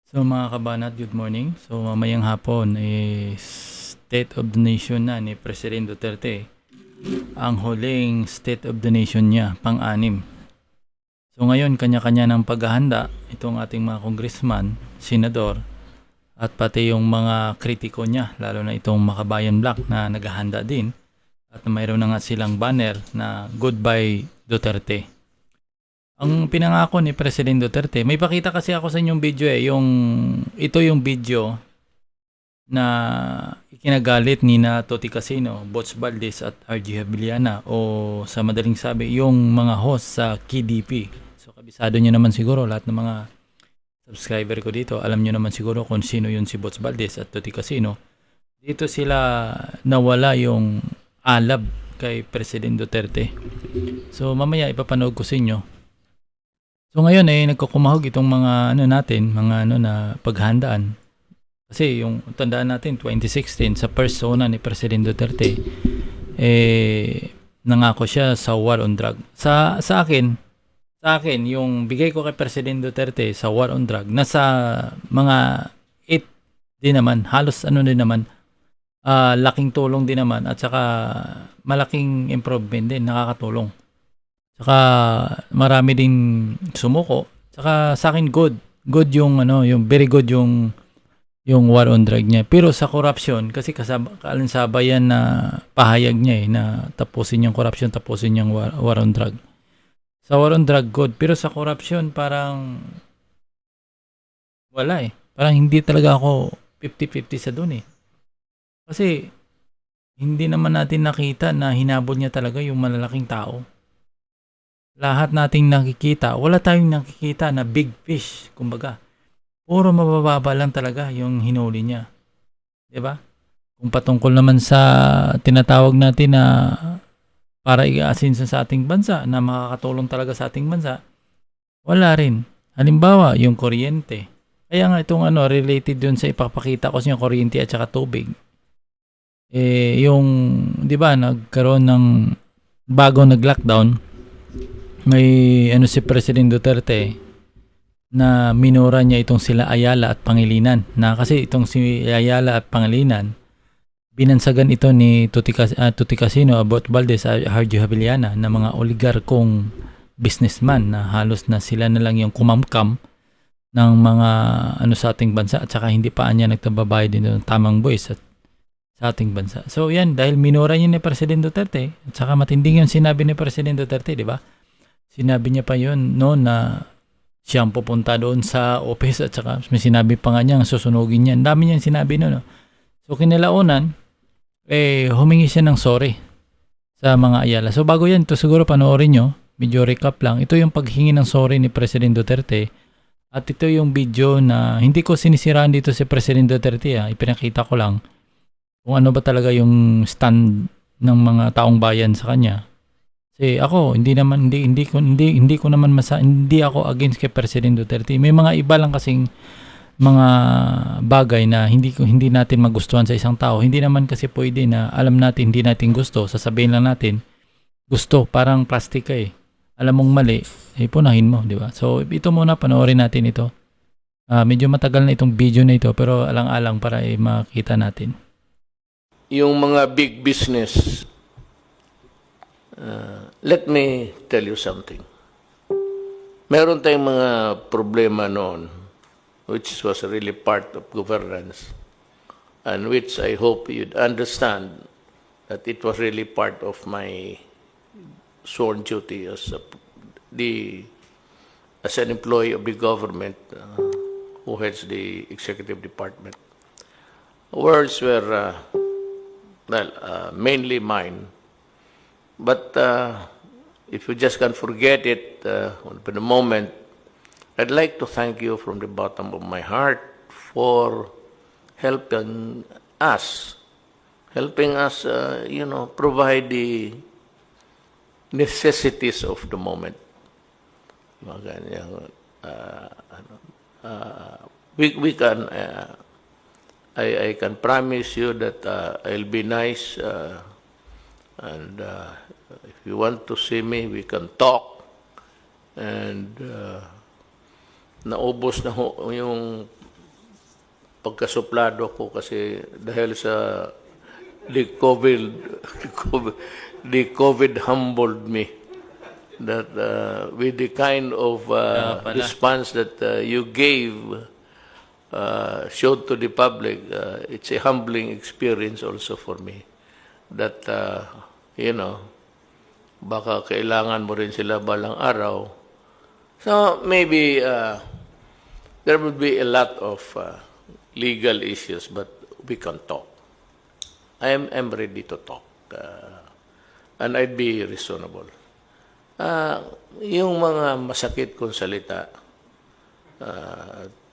So mga kabanat, good morning. So mamayang hapon, State of the Nation na ni President Duterte. Ang huling State of the Nation niya, pang-anim. So ngayon, kanya-kanya ng paghahanda itong ating mga congressman, senador, at pati yung mga kritiko niya, lalo na itong Makabayan Black na naghahanda din. At mayroon na nga silang banner na Goodbye Duterte. Ang pinangako ni President Duterte, may pakita kasi ako sa inyong video ito yung video na ikinagalit ni na Toti Casino, Bots Valdez at RG Habiliana o sa madaling sabi, yung mga host sa KDP. So kabisado nyo naman siguro lahat ng mga subscriber ko dito, alam nyo naman siguro kung sino yun si Bots Valdez at Toti Casino. Dito sila nawala yung alab kay President Duterte. So mamaya ipapanood ko sa inyo. So ngayon nagkukumahog itong mga na paghandaan. Kasi yung tandaan natin 2016 sa persona ni President Duterte nangako siya sa war on drug. Sa akin yung bigay ko kay President Duterte sa war on drug nasa mga 8 din naman, halos din naman, laking tulong din naman at saka malaking improvement din, nakakatulong. Saka marami ding sumuko. Saka sa akin good yung yung very good yung war on drug niya. Pero sa corruption, kasi kalinsabayan na pahayag niya na tapusin yung corruption, tapusin yung war on drug. Sa war on drug good, pero sa corruption parang wala Parang hindi talaga ako 50-50 sa doon Kasi hindi naman natin nakita na hinabol niya talaga yung malalaking tao. Lahat nating nakikita, wala tayong nakikita na big fish, kumbaga. Puro mabababa lang talaga yung hinuli niya. 'Di ba? Kung patungkol naman sa tinatawag natin na para i-aasinso sa ating bansa, na makakatulong talaga sa ating bansa, wala rin. Halimbawa, yung kuryente. Kaya nga itong related dun sa ipapakita ko sa inyo, kuryente at saka tubig. Yung 'di ba, nagkaroon ng bago nag-lockdown, may si President Duterte na minura niya itong sila Ayala at Pangilinan, na kasi itong si Ayala at Pangilinan binansagan ito ni Toti Casino, Bots Valdez at RG Habiliana na mga oligarkong businessman na halos na sila na lang yung kumamkam ng mga sa ating bansa at saka hindi pa niya nagtababayad din ng tamang buwis sa ating bansa. So yan, dahil minura niya ni President Duterte at saka matinding yung sinabi ni President Duterte, di ba? Sinabi niya pa yun na siyang pupunta doon sa office at saka may sinabi pa nga niya susunugin niya. Ang dami niyang sinabi no. So kinalaunan, humingi siya ng sorry sa mga Ayala. So bago yan, ito siguro panoorin nyo, medyo recap lang. Ito yung paghingi ng sorry ni President Duterte at ito yung video na hindi ko sinisiraan dito si President Duterte. Ipinakita ko lang kung ano ba talaga yung stand ng mga taong bayan sa kanya. Kasi ako, hindi ako against kay President Duterte. May mga iba lang kasing mga bagay na hindi natin magustuhan sa isang tao. Hindi naman kasi pwede na alam natin hindi natin gusto, sasabihin lang natin gusto, parang plastic alam mong mali, punahin mo, di ba? So ito muna, panoorin natin ito. Medyo matagal na itong video na ito pero alang-alang para makita natin. Yung mga big business, let me tell you something. Meron tayong mga problema noon which was really part of governance and which I hope you'd understand that it was really part of my sworn duty as an employee of the government who heads the executive department. Words were mainly mine. But if you just can't forget it for the moment, I'd like to thank you from the bottom of my heart for helping us, provide the necessities of the moment. We can, I can promise you that I'll be nice. And if you want to see me, we can talk. And naubos na yung pagkasuplado ko kasi dahil sa the COVID, the COVID humbled me that with the kind of pala. response that you gave, showed to the public, it's a humbling experience also for me that, baka kailangan mo rin sila balang araw. So maybe there would be a lot of legal issues, but we can talk. I'm ready to talk, and I'd be reasonable. Yung mga masakit kong salita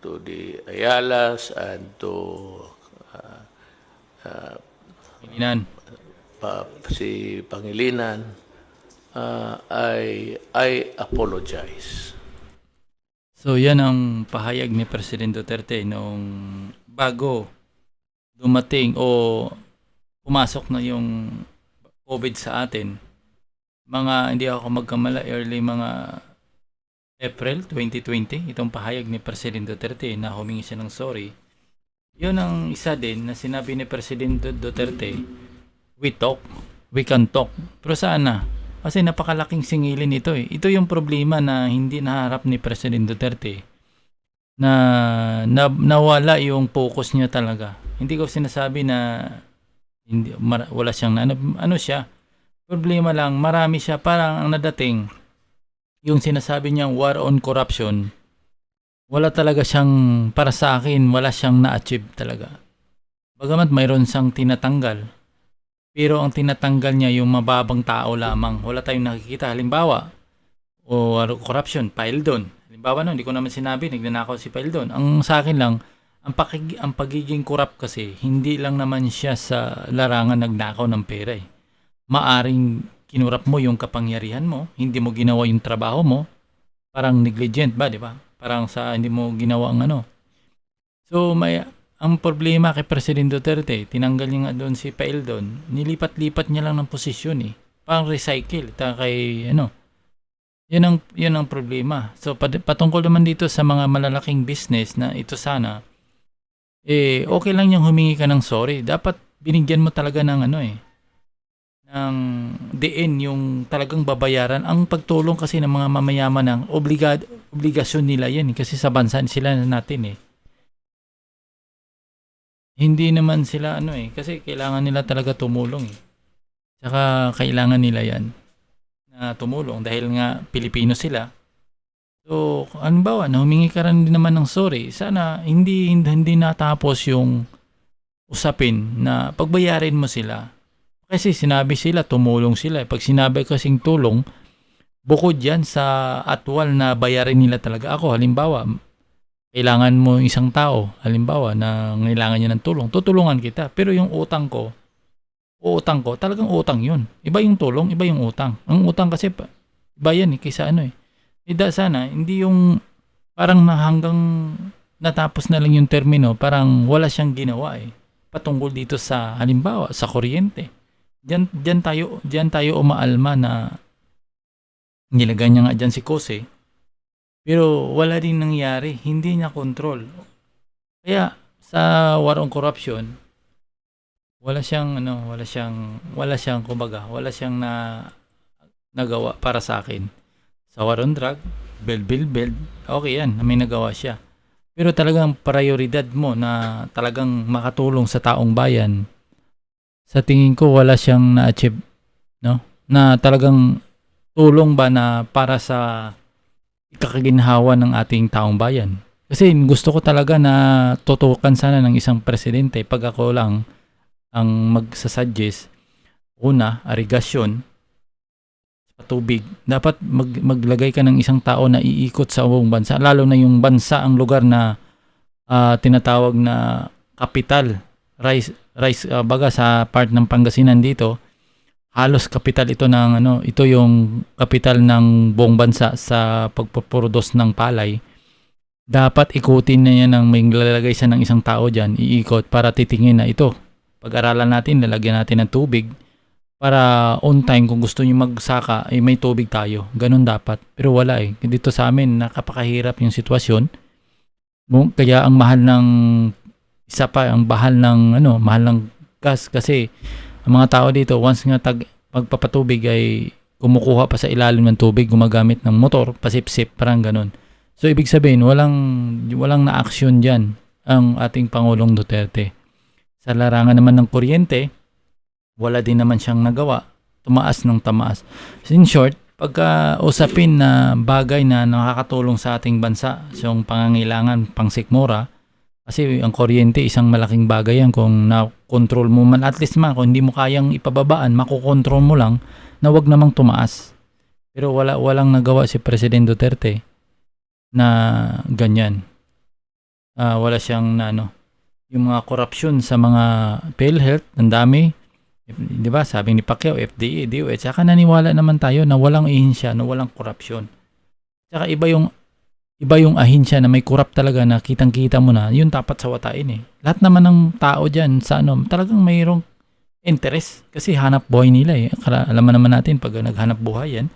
to the Ayalas and to Pilinan. si Pangilinan, I apologize. So yan ang pahayag ni Presidente Duterte noong bago dumating o pumasok na yung COVID sa atin. Mga hindi ako magkamala, early mga April 2020, itong pahayag ni Presidente Duterte na humingi siya ng sorry. Yun ang isa din na sinabi ni Presidente Duterte, we talk, we can talk. Pero saan na? Kasi napakalaking singilin ito eh. Ito yung problema na hindi naharap ni President Duterte. Nawala yung focus niya talaga. Hindi ko sinasabi na wala siyang ano siya. Problema lang, marami siya. Parang ang nadating, yung sinasabi niyang war on corruption, wala talaga siyang, para sa akin, wala siyang na-achieve talaga. Bagamat mayroon siyang tinatanggal. Pero ang tinatanggal niya yung mababang tao lamang. Wala tayong nakikita. Halimbawa, corruption, Paildon. Halimbawa no, hindi ko naman sinabi, nagnanakaw si Paildon. Ang sa akin lang, ang pagiging corrupt kasi, hindi lang naman siya sa larangan nagnakaw ng pera eh. Maaring kinurap mo yung kapangyarihan mo, hindi mo ginawa yung trabaho mo, parang negligent ba, di ba? Parang sa hindi mo ginawa ang ano. So, ang problema kay President Duterte, tinanggal niya nga doon si Paildon, nilipat-lipat niya lang ng posisyon eh. Parang recycle. Yun ang problema. So patungkol naman dito sa mga malalaking business na ito sana, okay lang yung humingi ka ng sorry. Dapat binigyan mo talaga ng ng diin yung talagang babayaran. Ang pagtulong kasi ng mga mamayaman ng obligasyon nila yan kasi sa bansa sila natin eh. Hindi naman sila kasi kailangan nila talaga tumulong eh. Tsaka kailangan nila yan na tumulong dahil nga Pilipino sila. So, halimbawa, humingi ka rin naman ng sorry. Sana hindi natapos yung usapin na pagbayarin mo sila. Kasi sinabi sila, tumulong sila. Pag sinabi kasing tulong, bukod yan sa atwal na bayarin nila talaga. Ako, halimbawa, kailangan mo isang tao, halimbawa, na kailangan niya ng tulong, tutulungan kita. Pero yung utang ko, talagang utang yun. Iba yung tulong, iba yung utang. Ang utang kasi, iba yan kaysa sana, hindi yung parang hanggang natapos na lang yung termino, parang wala siyang ginawa patungkol dito sa, halimbawa, sa kuryente. Diyan tayo umaalma na nilagay niya nga dyan si Kose. Pero wala din nangyari, hindi niya control. Kaya sa war on corruption, wala siyang nagawa para sa akin. Sa war on drug, build, okay yan, may nagawa siya. Pero talagang prioridad mo na talagang makatulong sa taong bayan, sa tingin ko wala siyang na-achieve, no? Na talagang tulong ba na para sa kakaginhawa ng ating taong bayan. Kasi gusto ko talaga na tutukan sana ng isang presidente pag ako lang ang magsasuggest. Una, irigasyon, tubig. Dapat maglagay ka ng isang tao na iikot sa buong bansa. Lalo na yung bansa, ang lugar na tinatawag na capital. Baga sa part ng Pangasinan dito, halos kapital ito ng ito yung kapital ng buong bansa sa pagpoproduce ng palay. Dapat ikutin na yan may lalagay siya ng isang tao dyan, iikot para titingin na ito. Pag-aralan natin, lalagyan natin ng tubig para on time kung gusto niyo magsaka may tubig tayo. Ganun dapat. Pero wala Dito sa amin nakapakahirap yung sitwasyon. Kaya ang mahal ng isa pa ang mahal ng gas kasi ang mga tao dito once nga pagpapatubig ay kumukuha pa sa ilalim ng tubig, gumagamit ng motor, pasipsip, parang ganun. So ibig sabihin walang na-action diyan ang ating Pangulong Duterte. Sa larangan naman ng kuryente, wala din naman siyang nagawa. Tumaas ng tamaas. In short, pagka usapin na bagay na nakakatulong sa ating bansa, yung pangangailangan, pangsikmura, kasi ang kuryente isang malaking bagay yan kung na-control mo man, at least man, kung hindi mo kayang ipababaan, makokontrol mo lang na wag namang tumaas. Pero walang nagawa si President Duterte na ganyan. Wala siyang yung mga korupsyon sa mga PhilHealth, ang dami. 'Di ba? Sabi ni Pacquiao, FDA, DOH, saka naniwala naman tayo na walang ahensya, na walang korupsyon. Saka iba yung ahensya na may corrupt talaga na kitang-kita mo na, yun dapat sawatain eh. Lahat naman ng tao diyan sa talagang mayroong interest kasi hanap buhay nila eh. Alam naman natin pag naghanap buhay yan,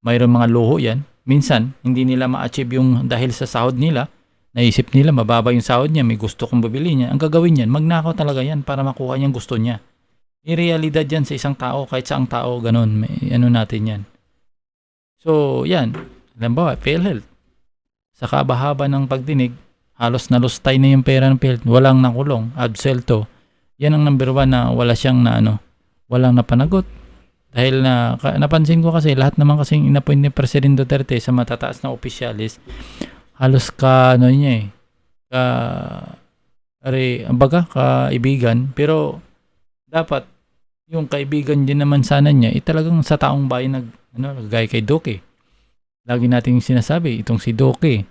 mayroong mga luho yan. Minsan, hindi nila ma-achieve yung dahil sa sahod nila. Naisip nila mababa yung sahod niya, may gusto kong bibili niya. Ang gagawin niyan, magnakaw talaga yan para makuha niyang gusto niya. I-realidad yan sa isang tao, kahit saang tao, ganun. May natin yan. So, yan. Halimbawa, PhilHealth. Sa kabahaba ng pagdinig, halos nalustay na yung pera ng PhilHealth. Walang nakulong. Absuelto. Yan ang number 1 na wala siyang walang napanagot. Dahil napansin ko kasi, lahat naman kasing inappoint ni President Duterte sa matataas na opisyalis, halos kaibigan, pero dapat yung kaibigan din naman sana niya talagang sa taong bayan gaya kay Duque. Lagi nating sinasabi itong si Duque.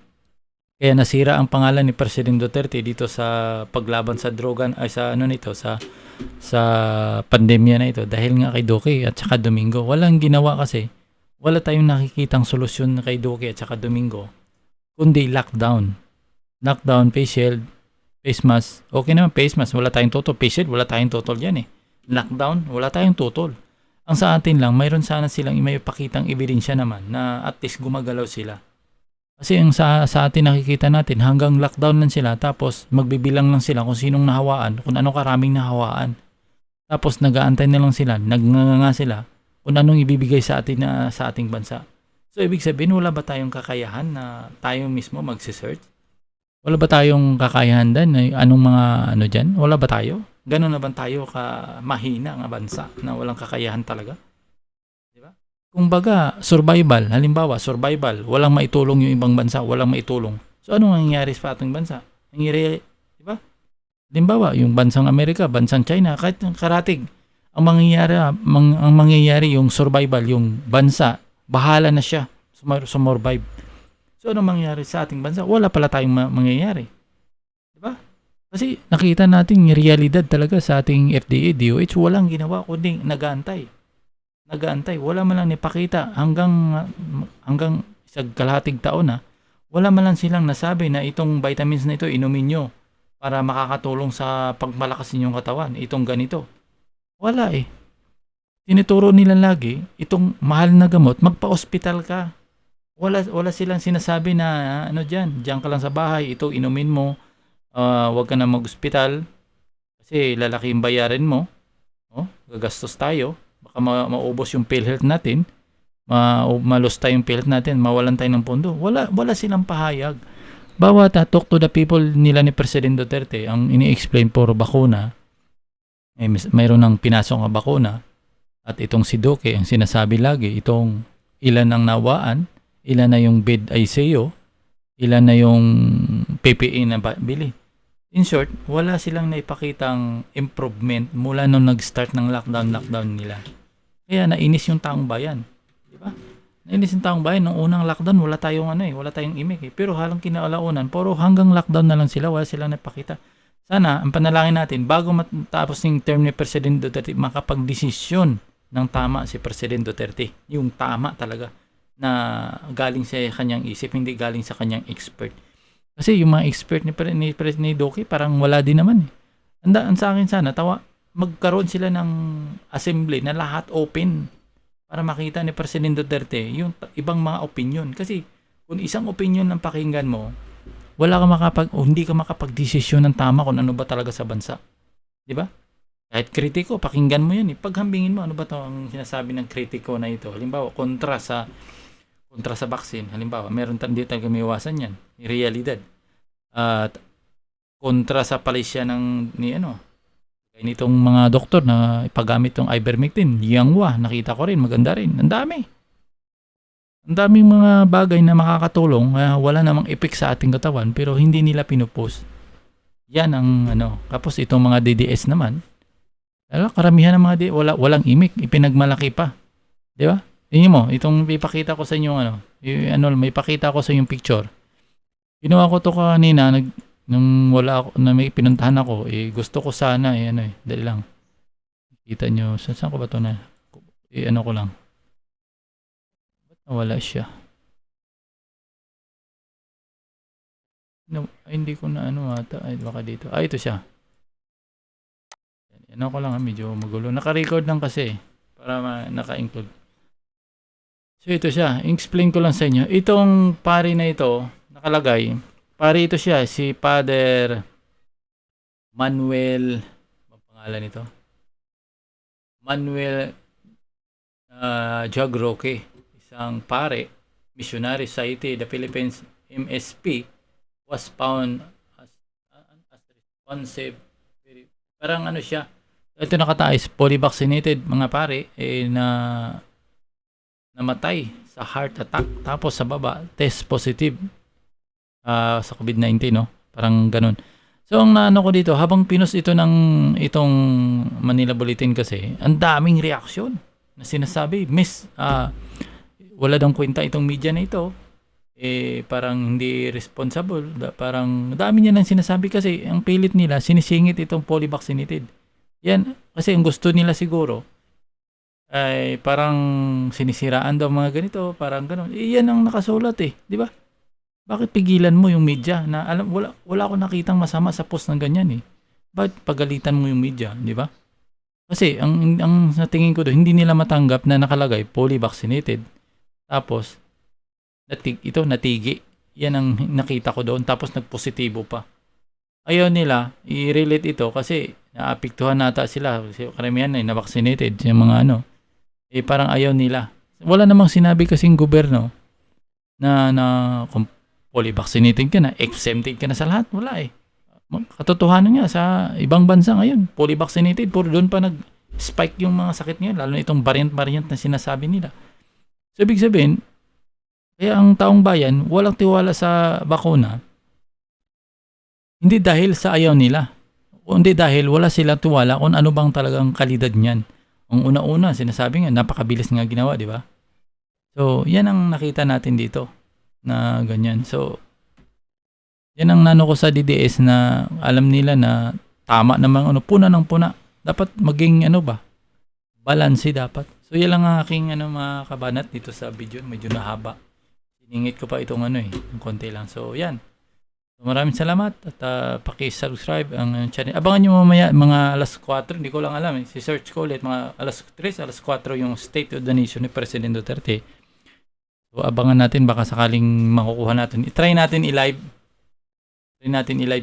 Kaya nasira ang pangalan ni President Duterte dito sa paglaban sa droga sa pandemya na ito dahil nga kay Duque at saka Domingo. Walang ginawa kasi. Wala tayong nakikitang solusyon kay Duque at saka Domingo kundi lockdown. Lockdown, face shield, face mask. Okay naman, face mask. Wala tayong tutol. Face shield, wala tayong tutol yan eh. Lockdown, wala tayong tutol. Ang sa atin lang, mayroon sana silang may ipakitang ebidensya naman na at least gumagalaw sila. Kasi ang sa atin nakikita natin, hanggang lockdown lang sila, tapos magbibilang lang sila kung sinong nahawaan, kung anong karaming nahawaan. Tapos nag-aantay na lang sila, nagnganga sila, kung anong ibibigay sa atin sa ating bansa. So, ibig sabihin, wala ba tayong kakayahan na tayo mismo magsisearch? Wala ba tayong kakayahan din? Anong mga dyan? Wala ba tayo? Ganun na ba tayo mahina ang bansa na walang kakayahan talaga? Diba? Kung baga, survival, halimbawa, walang maitulong yung ibang bansa, walang maitulong. So, anong nangyayari sa ating bansa? Nangyayari, diba? Halimbawa, yung bansang Amerika, bansang China, kahit karatig, ang mangyayari yung survival, yung bansa, bahala na siya survive. So, anong mangyayari sa ating bansa? Wala pala tayong mangyayari. Diba? Kasi nakita natin yung realidad talaga sa ating FDA, DOH, walang ginawa kundi nag-aantay. Wala man lang nipakita hanggang isang kalahating taon na, wala man lang silang nasabi na itong vitamins na ito inumin nyo para makakatulong sa pagmalakas ninyong katawan. Itong ganito. Wala eh. Tinuturo nila lagi, itong mahal na gamot, magpa-hospital ka. Wala silang sinasabi na diyan ka lang sa bahay, ito inumin mo, wag ka na mag-hospital kasi lalaki yung bayarin mo. Gagastos tayo, baka maubos yung PhilHealth natin, malusta yung PhilHealth natin, mawalan tayo ng pondo. Wala silang pahayag. Bawat talk to the people nila ni President Duterte, ang ini-explain puro bakuna, mayroon ng pinasok na bakuna. At itong si Duque, ang sinasabi lagi, itong ilan ang nawaan, ilan na yung bid ICU, ilan na yung PPE na bili. In short, wala silang naipakitang improvement mula nung nag-start ng lockdown nila. Kaya nainis yung taong bayan. Diba? Nainis yung taong bayan. Nung unang lockdown, wala tayong imik eh. Pero halang kinaalaunan, puro hanggang lockdown na lang sila, wala silang naipakita. Sana, ang panalangin natin, bago matapos ng term ni President Duterte, makapag-desisyon ng tama si President Duterte. Yung tama talaga na galing sa kanyang isip, hindi galing sa kanyang expert. Kasi yung mga expert ni President Duque parang wala din naman eh. Ang sa akin sana, magkaroon sila ng assembly na lahat open para makita ni President Duterte yung ibang mga opinion. Kasi kung isang opinion ang pakinggan mo, hindi ka makapagdesisyon ng tama kung ano ba talaga sa bansa. Di ba? Kahit kritiko, pakinggan mo yan. Paghambingin mo, ano ba to ang sinasabi ng kritiko na ito? Halimbawa, kontra sa vaccine. Halimbawa, meron hindi talaga may iwasan yan. Realidad. At kontra sa palisya nitong mga doktor na ipagamit tong ivermectin, Lianghua, nakita ko rin, maganda rin. Ang dami. Ang daming mga bagay na makakatulong, wala namang effect sa ating katawan, pero hindi nila pinupost. Yan ang Tapos itong mga DDS naman, karamihan ng mga walang imik, ipinagmalaki pa. Di ba? Tingnan mo, itong ipakita ko sa inyo may pakita ko sa yung picture. Ginawa ko to kanina, nung wala ako, na may pinuntahan ako, gusto ko sana, dali lang. Kita nyo, saan ko ba to na? Ko lang. Ba't nawala siya? No, hindi ko na ata. Baka dito. Ito siya. Ko lang, medyo magulo. Naka-record lang kasi, para naka-include. So ito siya. Explain ko lang sa inyo. Itong pari na ito, nakalagay, pari ito siya, si Father Manuel, ang pangalan nito? Manuel Jagroque, isang pare, missionary society, the Philippines MSP, was found as responsive. Parang siya, ito nakataas, fully vaccinated mga pare, namatay sa heart attack, tapos sa baba, test positive sa COVID-19, no? Parang ganun. So, ang ko dito, habang pinost ito itong Manila Bulletin kasi, ang daming reaksyon na sinasabi, wala daw kwenta itong media na ito, parang hindi responsible, parang dami niya nang sinasabi kasi ang pilit nila, sinisingit itong fully vaccinated. Yan, kasi ang gusto nila siguro, ay parang sinisiraan daw mga ganito, parang ganun. Yan ang nakasulat di ba? Bakit pigilan mo yung media na wala akong nakitang masama sa post ng ganyan Bakit pagalitan mo yung media, di ba? Kasi ang natingin ko doon, hindi nila matanggap na nakalagay fully vaccinated. Tapos natigi. Yan ang nakita ko doon, tapos nagpositibo pa. Ayaw nila i-relate ito kasi naapektuhan nata sila. Kasi karamihan na vaccinated yung mga parang ayaw nila. Wala namang sinabi kasing gobyerno na kung fully vaccinated ka na, exempted ka na sa lahat. Wala Katotohanan nga sa ibang bansa ngayon, fully vaccinated, puro doon pa nag-spike yung mga sakit ngayon, lalo na itong variant na sinasabi nila. So, ibig sabihin, kaya ang taong bayan, walang tiwala sa bakuna, hindi dahil sa ayaw nila, kundi dahil wala silang tiwala kung ano bang talagang kalidad niyan. Ang una-una, sinasabi nga, napakabilis nga ginawa, di ba? So, yan ang nakita natin dito na ganyan. So, yan ang ko sa DDS na alam nila na tama namang puna ng puna. Dapat maging balanse dapat. So, yan lang ang aking mga kabanat dito sa video. Medyo nahaba. Siningit ko pa itong yung konti lang. So, yan. So, maraming salamat at paki-subscribe ang channel. Abangan nyo mamaya mga alas 4, hindi ko lang alam si-search ko ulit mga alas 3, alas 4 yung State of the Nation ni President Duterte. So, abangan natin, baka sakaling makukuha natin. I-try natin i-live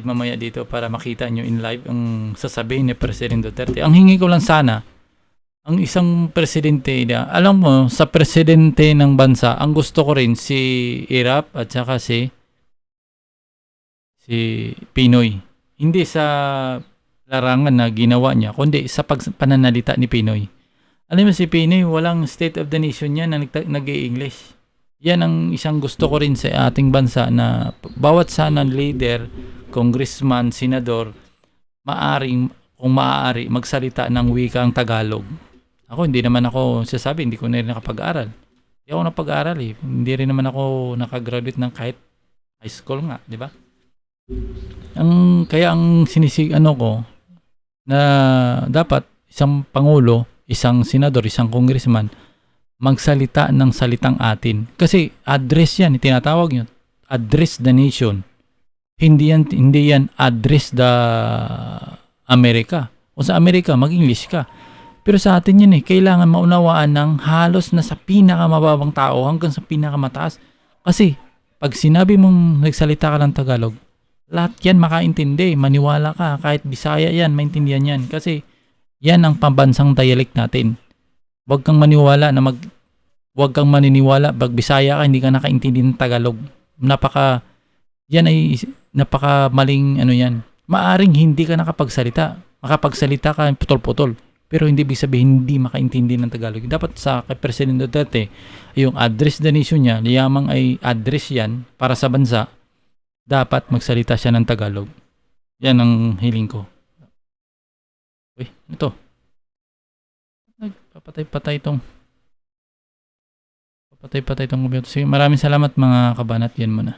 mamaya dito para makita nyo in live ang sasabihin ni President Duterte. Ang hingi ko lang sana, ang isang presidente alam mo, sa presidente ng bansa, ang gusto ko rin si Irap at saka si Pinoy. Hindi sa larangan na ginawa niya, kundi sa pananalita ni Pinoy. Alam mo si Pinoy, walang State of the Nation niya na nag-i-English. Yan ang isang gusto ko rin sa ating bansa na bawat sana leader, congressman, senador, kung maaari, magsalita ng wikang Tagalog. Ako, hindi naman ako sasabi, hindi ko na rin nakapag-aral. Hindi ako napag-aral Hindi rin naman ako nakagraduate ng kahit high school nga, di ba? Kaya ang ko na dapat isang pangulo, isang senador, isang congressman magsalita ng salitang atin. Kasi address yan, tinatawag yun. Address the nation. Hindi yan address the America. O sa Amerika, mag-English ka. Pero sa atin yun kailangan maunawaan ng halos na sa pinakamababang tao hanggang sa pinakamataas. Kasi pag sinabi mong nagsalita ka ng Tagalog, Lahat yan makaintindi, maniwala ka, kahit Bisaya yan, maintindihan yan. Kasi yan ang pambansang dialect natin. Huwag kang maniniwala pag Bisaya ka, hindi ka nakaintindi ng Tagalog. Yan ay napaka maling ano yan. Maaring hindi ka makapagsalita ka putol-putol. Pero hindi ibig sabihin hindi makaintindi ng Tagalog. Dapat sa kay President Duterte, yung address the nation niya, liyamang ay address yan para sa bansa, dapat magsalita siya ng Tagalog. Yan ang hiling ko. Uy, ito. Papatay-patay itong computer. Sige, maraming salamat mga kabanat. Yan muna.